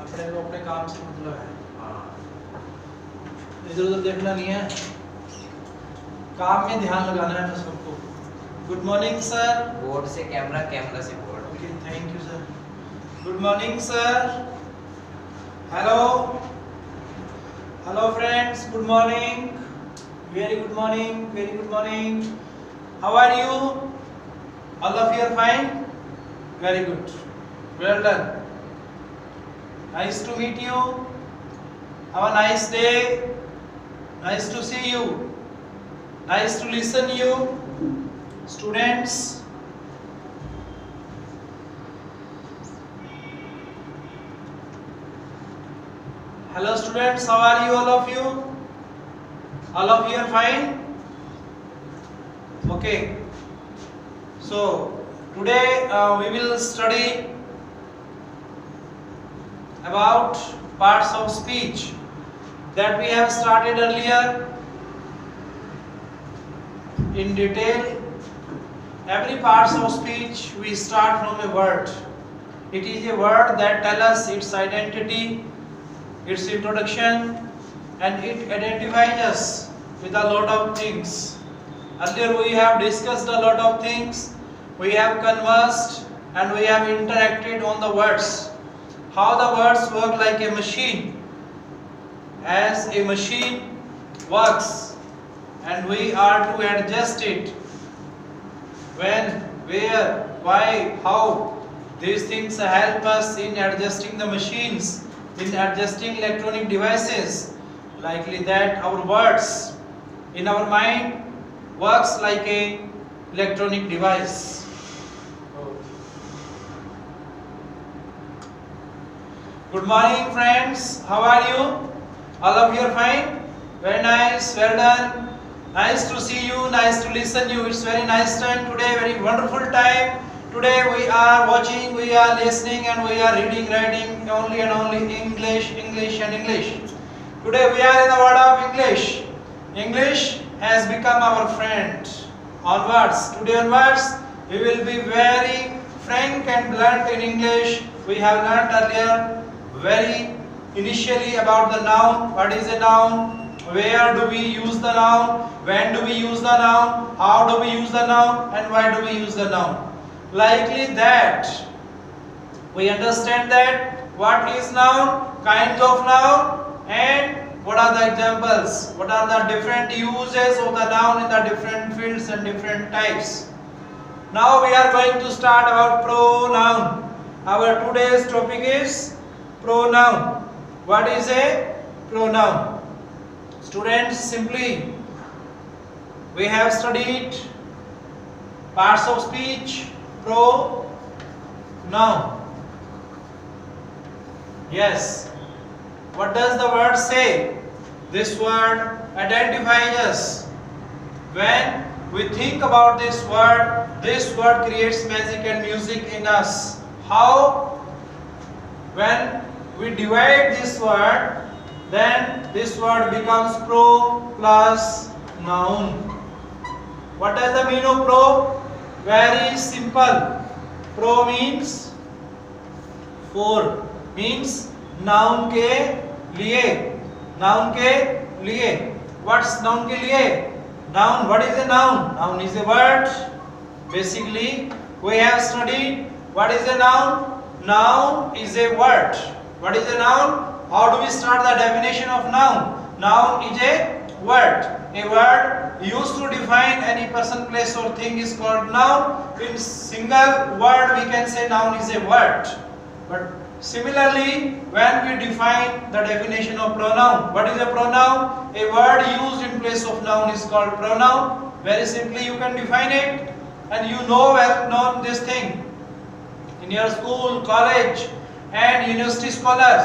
अपने को अपने काम से मतलब है, हाँ इधर उधर देखना नहीं है, काम में ध्यान लगाना है सबको। Good morning sir. बोर्ड से कैमरा, कैमरा से board. Okay, thank you sir. Good morning sir. Hello hello friends, good morning, very good morning, very good morning. How are you? All of you are fine? Very good, well done, nice to meet you, have a nice day, nice to see you, nice to listen you students. Hello students, how are you, all of you? All of you are fine? Okay, so today we will study about parts of speech that we have started earlier in detail. Every parts of speech we start from a word. It is a word that tells us its identity, its introduction, and it identifies us with a lot of things. Earlier we have discussed a lot of things, we have conversed and we have interacted on the words, how the words work like a machine, as a machine works, and we are to adjust it when, where, why, how. These things help us in adjusting the machines, in adjusting electronic devices, likely that our words in our mind works like a electronic device. Good morning friends, how are you? All of you are fine? Very nice, well done. Nice to see you, nice to listen you. It's very nice time today, very wonderful time. Today we are watching, we are listening, and we are reading, writing only and only English, English and English. Today we are in the world of English. English has become our friend. Onwards, today onwards, we will be very frank and blunt in English. We have learnt earlier very initially about the noun. What is a noun? Where do we use the noun? When do we use the noun? How do we use the noun? And why do we use the noun? Likely that we understand that what is noun, kinds of noun, and what are the examples, what are the different uses of the noun in the different fields and different types. Now we are going to start about pronoun. Our today's topic is pronoun. What is a pronoun? Students, simply we have studied parts of speech, pronoun. Yes, what does the word say? This word identifies us. When we think about this word creates magic and music in us. How? When we divide this word, then this word becomes pro plus noun. What does the meaning of pro? Very simple. Pro means for, means noun के लिए, noun के लिए. What's noun के लिए? Noun, what is a noun? Noun is a word. Basically we have studied what is a noun. Noun is a word. What is a noun? How do we start the definition of noun? Noun is a word. A word used to define any person, place or thing is called noun. In single word we can say noun is a word. But similarly, when we define the definition of pronoun, what is a pronoun? A word used in place of noun is called pronoun. Very simply you can define it, and you know well known this thing. In your school, college and university scholars,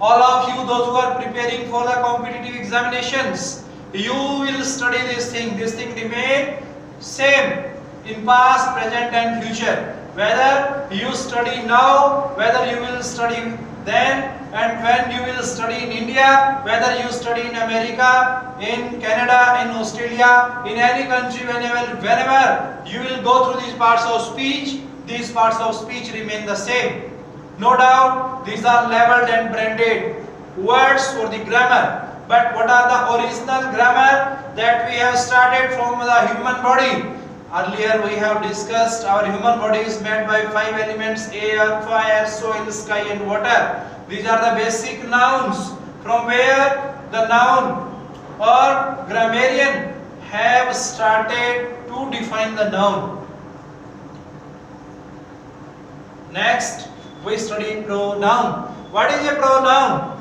all of you, those who are preparing for the competitive examinations, you will study this thing. This thing remain same in past, present and future. Whether you study now, whether you will study then, and when you will study in India, whether you study in America, in Canada, in Australia, in any country, whenever you will go through these parts of speech, these parts of speech remain the same. No doubt these are labeled and branded words for the grammar. But what are the original grammar that we have started from the human body? Earlier we have discussed our human body is made by 5 elements: air, fire, soil, sky and water. These are the basic nouns from where the noun or grammarian have started to define the noun. Next we study pronoun. What is a pronoun?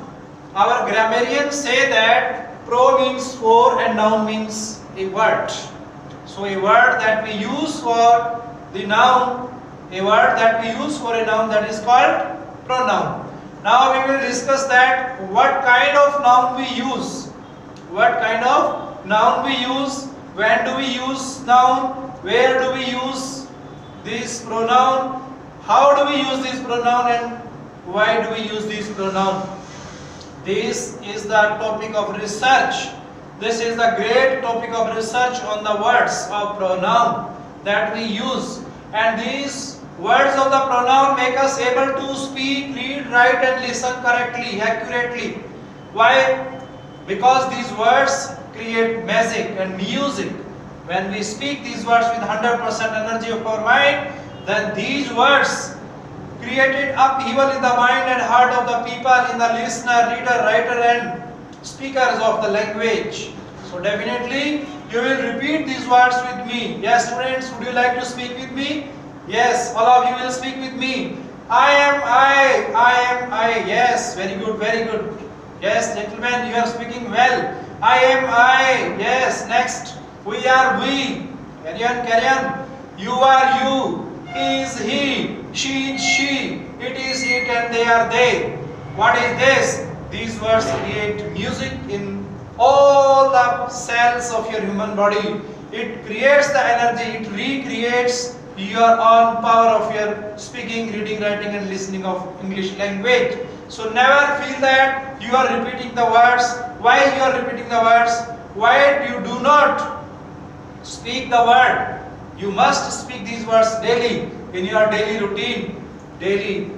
Our grammarians say that pro means for and noun means a word. So a word that we use for the noun, a word that we use for a noun, that is called pronoun. Now we will discuss that what kind of noun we use. What kind of noun we use, when do we use noun, where do we use this pronoun, how do we use this pronoun and why do we use this pronoun. This is the topic of research. This is the great topic of research on the words of pronoun that we use. And these words of the pronoun make us able to speak, read, write and listen correctly, accurately. Why? Because these words create magic and music. When we speak these words with 100% energy of our mind, then these words created upheaval in the mind and heart of the people, in the listener, reader, writer and speakers of the language. So definitely you will repeat these words with me. Yes students, would you like to speak with me? Yes, all of you will speak with me. I am I. Yes, very good, very good. Yes gentlemen, you are speaking well. I am I. Yes, next. We are we. Carry on, carry on. You are you. He is he. She is she. It is it and they are they. What is this? These words create music in all the cells of your human body. It creates the energy. It recreates your own power of your speaking, reading, writing and listening of English language. So never feel that you are repeating the words. Why you are repeating the words? Why you do not speak the word? You must speak these words daily in your daily routine, daily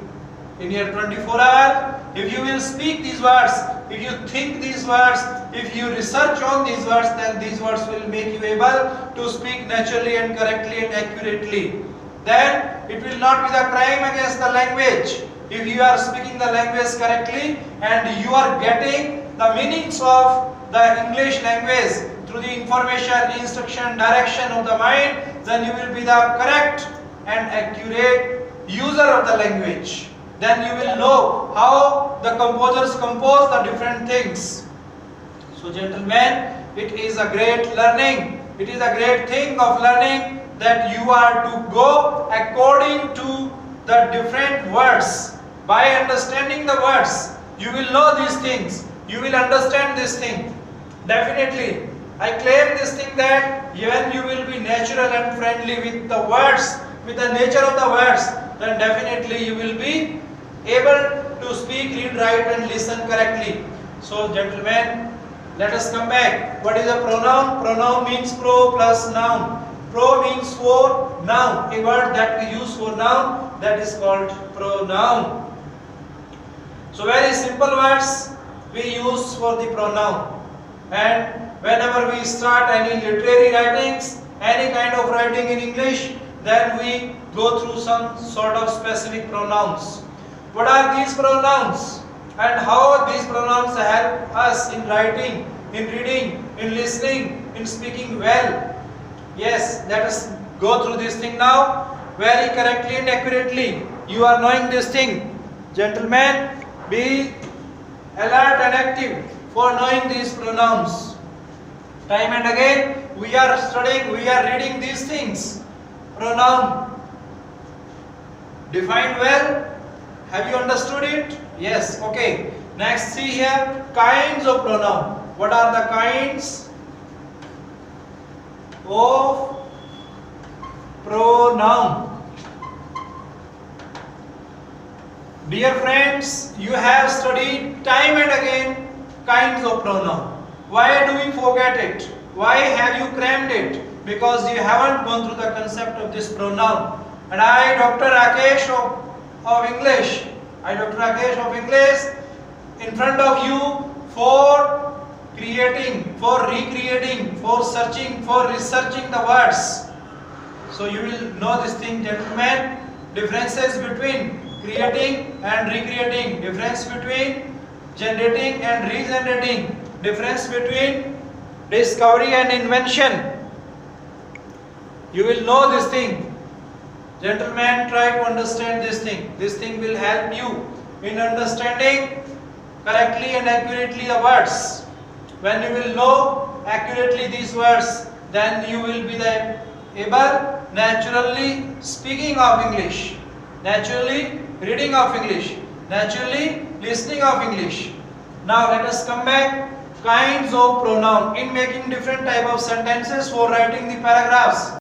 in your 24 hour. If you will speak these words, if you think these words, if you research on these words, then these words will make you able to speak naturally and correctly and accurately. Then it will not be the crime against the language. If you are speaking the language correctly and you are getting the meanings of the English language through the information, instruction, direction of the mind, then you will be the correct and accurate user of the language. Then you will know how the composers compose the different things. So gentlemen, it is a great learning. It is a great thing of learning that you are to go according to the different words. By understanding the words, you will know these things. You will understand this thing. Definitely, I claim this thing that when you will be natural and friendly with the words, with the nature of the words, then definitely you will be able to speak, read, write and listen correctly. So gentlemen, let us come back. What is a pronoun? Pronoun means pro plus noun. Pro means for, noun, a word that we use for noun, that is called pronoun. So very simple words we use for the pronoun. And whenever we start any literary writings, any kind of writing in English, then we go through some sort of specific pronouns. What are these pronouns and how these pronouns help us in writing, in reading, in listening, in speaking well? Yes, let us go through this thing now very correctly and accurately. You are knowing this thing. Gentlemen, be alert and active for knowing these pronouns. Time and again we are studying, we are reading these things. Pronoun defined well. Have you understood it? Yes. Okay. Next, see here kinds of pronoun. What are the kinds of pronoun? Dear friends, you have studied time and again kinds of pronoun. Why do we forget it? Why have you crammed it? Because you haven't gone through the concept of this pronoun. And I, Dr. Rakesh of English, I, Dr. Rakesh of English, in front of you for creating, for recreating, for searching, for researching the words. So you will know this thing, gentlemen. Differences between creating and recreating, difference between generating and regenerating, difference between discovery and invention. You will know this thing. Gentlemen, try to understand this thing. This thing will help you in understanding correctly and accurately the words. When you will know accurately these words, then you will be able naturally speaking of English, naturally reading of English, naturally listening of English. Now let us come back. Kinds of pronoun in making different type of sentences for writing the paragraphs.